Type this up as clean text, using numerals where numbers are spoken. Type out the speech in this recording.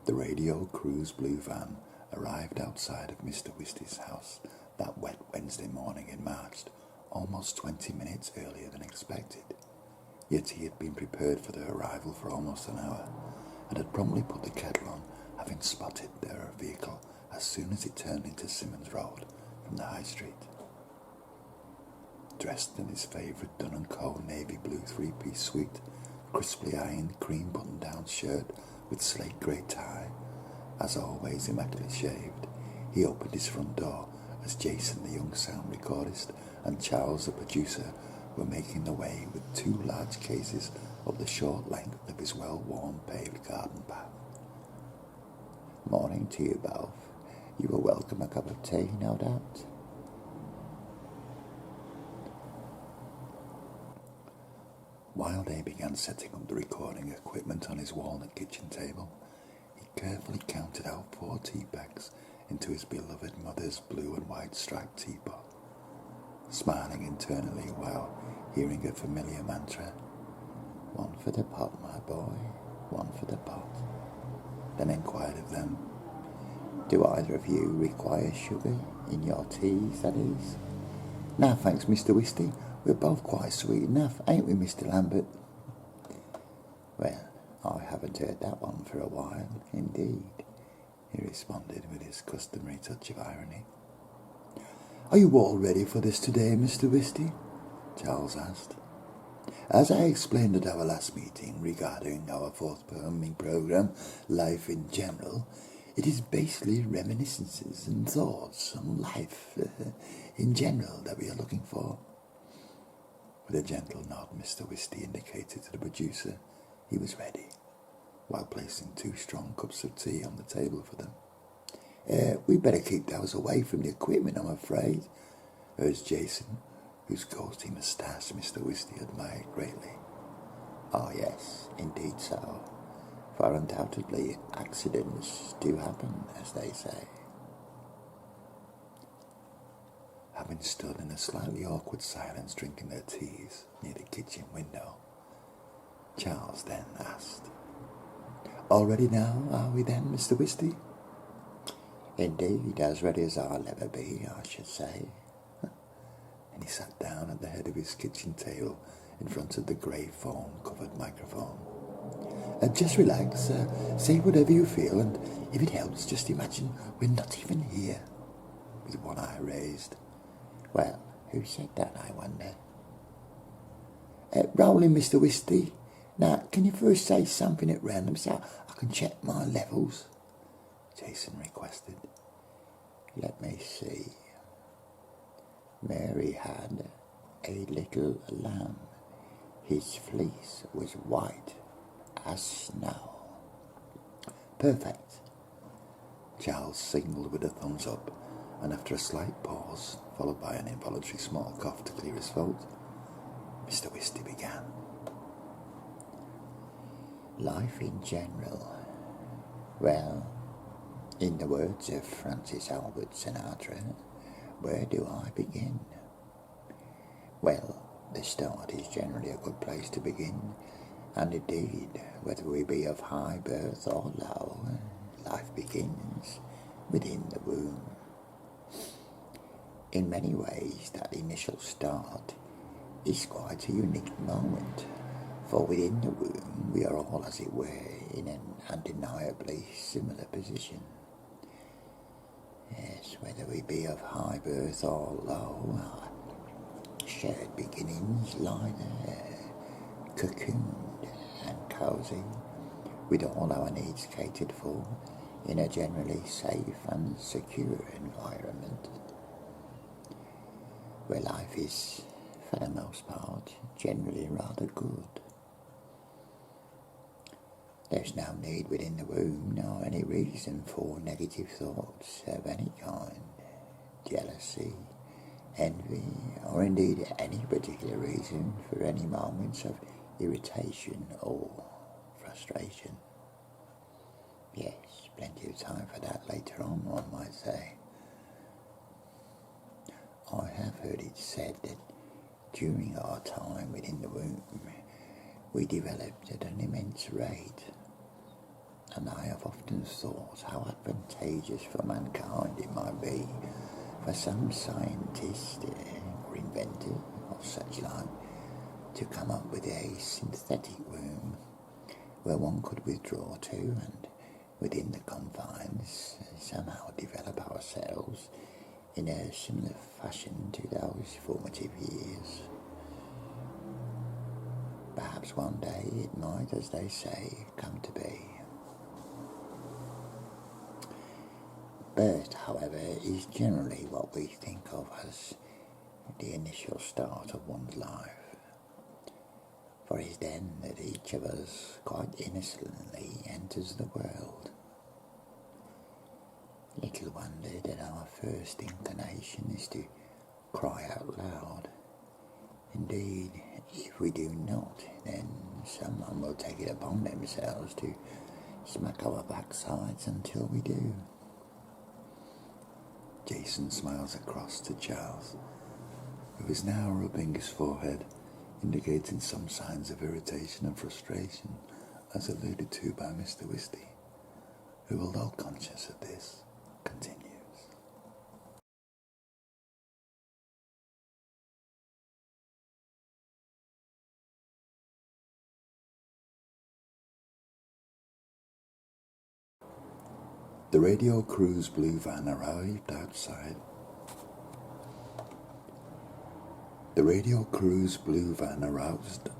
The Radio Cruise blue van arrived outside of Mr. Wistey's house that wet Wednesday morning in March, almost 20 minutes earlier than expected. Yet he had been prepared for their arrival for almost an hour, and had promptly put the kettle on, having spotted their vehicle as soon as it turned into Simmons Road from the High Street. Dressed in his favourite Dun & Co. navy blue three-piece suite, crisply ironed cream button-down shirt with slate grey tie, as always immaculately shaved, he opened his front door as Jason, the young sound recordist, and Charles, the producer, were making their way with 2 large cases up the short length of his well-worn paved garden path. Morning to you both. You were welcome a cup of tea, no doubt. While they began setting up the recording equipment on his walnut kitchen table, he carefully counted out 4 tea bags into his beloved mother's blue and white striped teapot, smiling internally while hearing a familiar mantra, "One for the pot, my boy, one for the pot." Then inquired of them, "Do either of you require sugar in your teas, that is?" "No, thanks, Mr. Wistey. We're both quite sweet enough, ain't we, Mr. Lambert?" "Well, I haven't heard that one for a while, indeed," he responded with his customary touch of irony. "Are you all ready for this today, Mr. Wistey?" Charles asked. "As I explained at our last meeting regarding our forthcoming program, Life in General, it is basically reminiscences and thoughts on life in general that we are looking for." With a gentle nod, Mr. Wistey indicated to the producer he was ready, while placing 2 strong cups of tea on the table for them. "We better keep those away from the equipment, I'm afraid," urged Jason, whose ghostly moustache Mr. Wistey admired greatly. "Ah, yes, indeed so. For undoubtedly accidents do happen, as they say." Having stood in a slightly awkward silence drinking their teas near the kitchen window, Charles then asked, "All ready now, are we then, Mr. Wistey?" "Indeed, as ready as I'll ever be, I should say." And he sat down at the head of his kitchen table in front of the grey foam-covered microphone. Just relax, say whatever you feel, and if it helps, just imagine we're not even here," with one eye raised. "Well, who said that, I wonder?" "Rolling, Mr. Wistey. Now, can you first say something at random so I can check my levels?" Jason requested. "Let me see. Mary had a little lamb. His fleece was white as snow." "Perfect." Charles signalled with a thumbs up, and after a slight pause, followed by an involuntary small cough to clear his throat, Mr. Wistey began. "Life in general. Well, in the words of Francis Albert Sinatra, where do I begin? Well, the start is generally a good place to begin, and indeed, whether we be of high birth or low, life begins within the womb. In many ways, that initial start is quite a unique moment, for within the womb we are all, as it were, in an undeniably similar position. Yes, whether we be of high birth or low, our shared beginnings lie there, cocooned and cosy, with all our needs catered for, in a generally safe and secure environment, where life is, for the most part, generally rather good. There's no need within the womb nor any reason for negative thoughts of any kind, jealousy, envy, or indeed any particular reason for any moments of irritation or frustration. Yes, plenty of time for that later on, one might say. I have heard it said that during our time within the womb, we developed at an immense rate, and I have often thought how advantageous for mankind it might be for some scientist or inventor or such like to come up with a synthetic room where one could withdraw to and within the confines somehow develop ourselves in a similar fashion to those formative years. Perhaps one day it might, as they say, come to be. Birth, however, is generally what we think of as the initial start of one's life. For it is then that each of us quite innocently enters the world. Little wonder that our first inclination is to cry out loud. Indeed, if we do not, then someone will take it upon themselves to smack our backsides until we do. Jason smiles across to Charles, who is now rubbing his forehead, indicating some signs of irritation and frustration, as alluded to by Mr. Whisty, who, although conscious of this, continues. The Radio Crew's blue van arrived outside. The Radio Crew's blue van aroused.